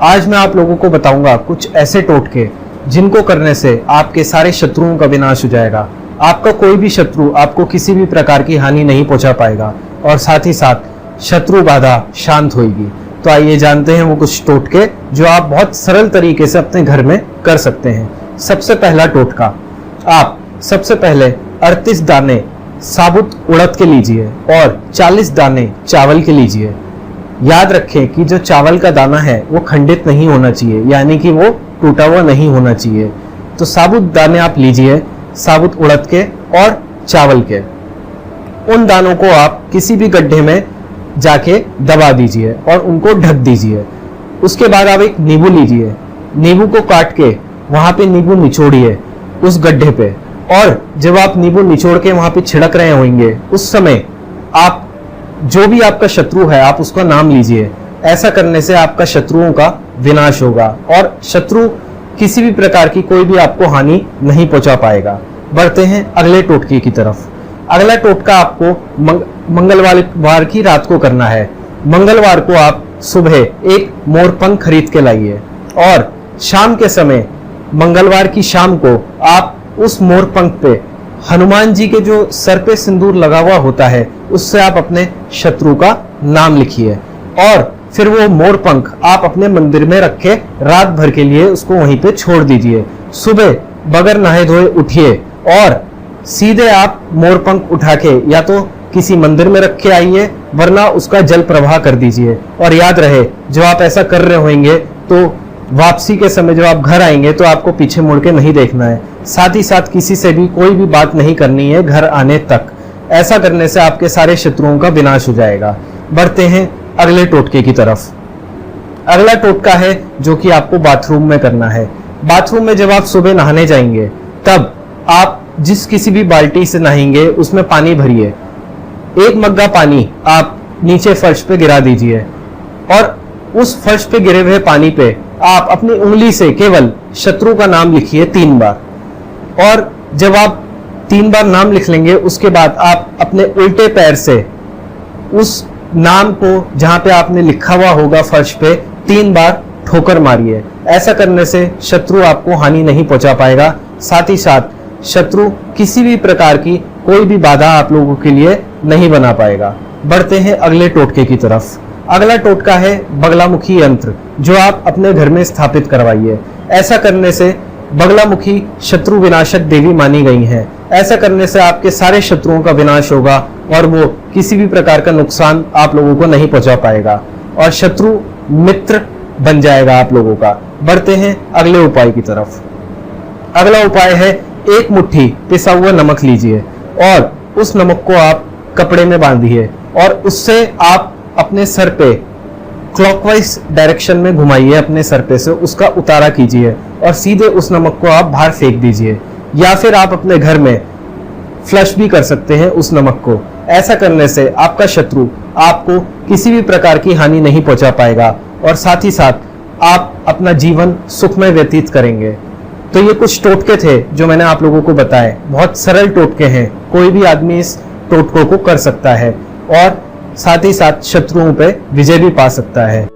आज मैं आप लोगों को बताऊंगा कुछ ऐसे टोटके जिनको करने से आपके सारे शत्रुओं का विनाश हो जाएगा। आपका कोई भी शत्रु आपको किसी भी प्रकार की हानि नहीं पहुंचा पाएगा और साथ ही साथ शत्रु बाधा शांत होगी। तो आइए जानते हैं वो कुछ टोटके जो आप बहुत सरल तरीके से अपने घर में कर सकते हैं। सबसे पहला टोटका, आप सबसे पहले 38 दाने साबुत उड़द के लीजिए और 40 दाने चावल के लीजिए। याद रखें कि जो चावल का दाना है वो खंडित नहीं होना चाहिए, यानी कि वो टूटा हुआ नहीं होना चाहिए। तो साबुत दाने आप लीजिए, साबुत उड़द के और चावल के। उन दानों को आप किसी भी गड्ढे में जाके दबा दीजिए और उनको ढक दीजिए। उसके बाद आप एक नींबू लीजिए, नींबू को काट के वहां पे नींबू निचोड़िए उस गड्ढे पे, और जब आप नींबू निचोड़ के वहां पे छिड़क रहे होंगे उस समय आप जो भी आपका शत्रु है आप उसका नाम लीजिए। ऐसा करने से आपका शत्रुओं का विनाश होगा और शत्रु किसी भी प्रकार की कोई भी आपको हानि नहीं पहुंचा पाएगा। बढ़ते हैं अगले टोटके की तरफ। अगला टोटका आपको मंगलवार की रात को करना है। मंगलवार को आप सुबह एक मोरपंख खरीद के लाइए और शाम के समय मंगलवार की शाम को आप उस मोरपंख पे हनुमान जी के जो सर पे सिंदूर लगा हुआ होता है उससे आप अपने शत्रु का नाम लिखिए और फिर वो मोरपंख आप अपने मंदिर में रखे रात भर के लिए उसको वहीं पे छोड़ दीजिए। सुबह बगैर नहाए धोए उठिए और सीधे आप मोरपंख उठा के या तो किसी मंदिर में रख के आइए, वरना उसका जल प्रवाह कर दीजिए। और याद रहे, जब आप ऐसा कर रहे होंगे तो वापसी के समय जब आप घर आएंगे तो आपको पीछे मुड़ के नहीं देखना है। साथ ही साथ किसी से भी कोई भी बात नहीं करनी है घर आने तक। ऐसा करने से आपके सारे शत्रुओं का विनाश हो जाएगा। बढ़ते हैं अगले टोटके की तरफ। अगला टोटका है जो कि आपको बाथरूम में करना है। बाथरूम में जब आप सुबह नहाने जाएंगे तब आप जिस किसी भी बाल्टी से नहाएंगे उसमें पानी भरिए। एक मग्गा पानी आप नीचे फर्श पे गिरा दीजिए और उस फर्श पे गिरे हुए पानी पे आप अपनी उंगली से केवल शत्रु का नाम लिखिए 3 बार। और जब आप 3 बार नाम लिख लेंगे उसके बाद आप अपने उल्टे पैर से उस नाम को जहां पे आपने लिखा हुआ होगा फर्श पे 3 बार ठोकर मारिए। ऐसा करने से शत्रु आपको हानि नहीं पहुंचा पाएगा। साथ ही साथ शत्रु किसी भी प्रकार की कोई भी बाधा आप लोगों के लिए नहीं बना पाएगा। बढ़ते हैं अगले टोटके की तरफ। अगला टोटका है बगलामुखी यंत्र, जो आप अपने घर में स्थापित करवाइए। ऐसा करने से बगलामुखी शत्रु विनाशक देवी मानी गई हैं। ऐसा करने से आपके सारे शत्रुओं का विनाश होगा और वो किसी भी प्रकार का नुकसान आप लोगों को नहीं पहुंचा पाएगा और शत्रु मित्र बन जाएगा आप लोगों का। बढ़ते हैं अगले उपाय की तरफ। अगला उपाय है, एक मुट्ठी पिसा हुआ नमक लीजिए और उस नमक को आप कपड़े में बांधिए और उससे आप अपने सर पे क्लॉकवाइज डायरेक्शन में घुमाइए। अपने सर पे से उसका उतारा कीजिए और सीधे उस नमक को आप बाहर फेंक दीजिए, या फिर आप अपने घर में फ्लश भी कर सकते हैं उस नमक को। ऐसा करने से आपका शत्रु आपको किसी भी प्रकार की हानि नहीं पहुंचा पाएगा और साथ ही साथ आप अपना जीवन सुखमय व्यतीत करेंगे। तो ये कुछ टोटके थे जो मैंने आप लोगों को बताए। बहुत सरल टोटके हैं, कोई भी आदमी इस टोटकों को कर सकता है और साथ ही साथ शत्रुओं पे विजय भी पा सकता है।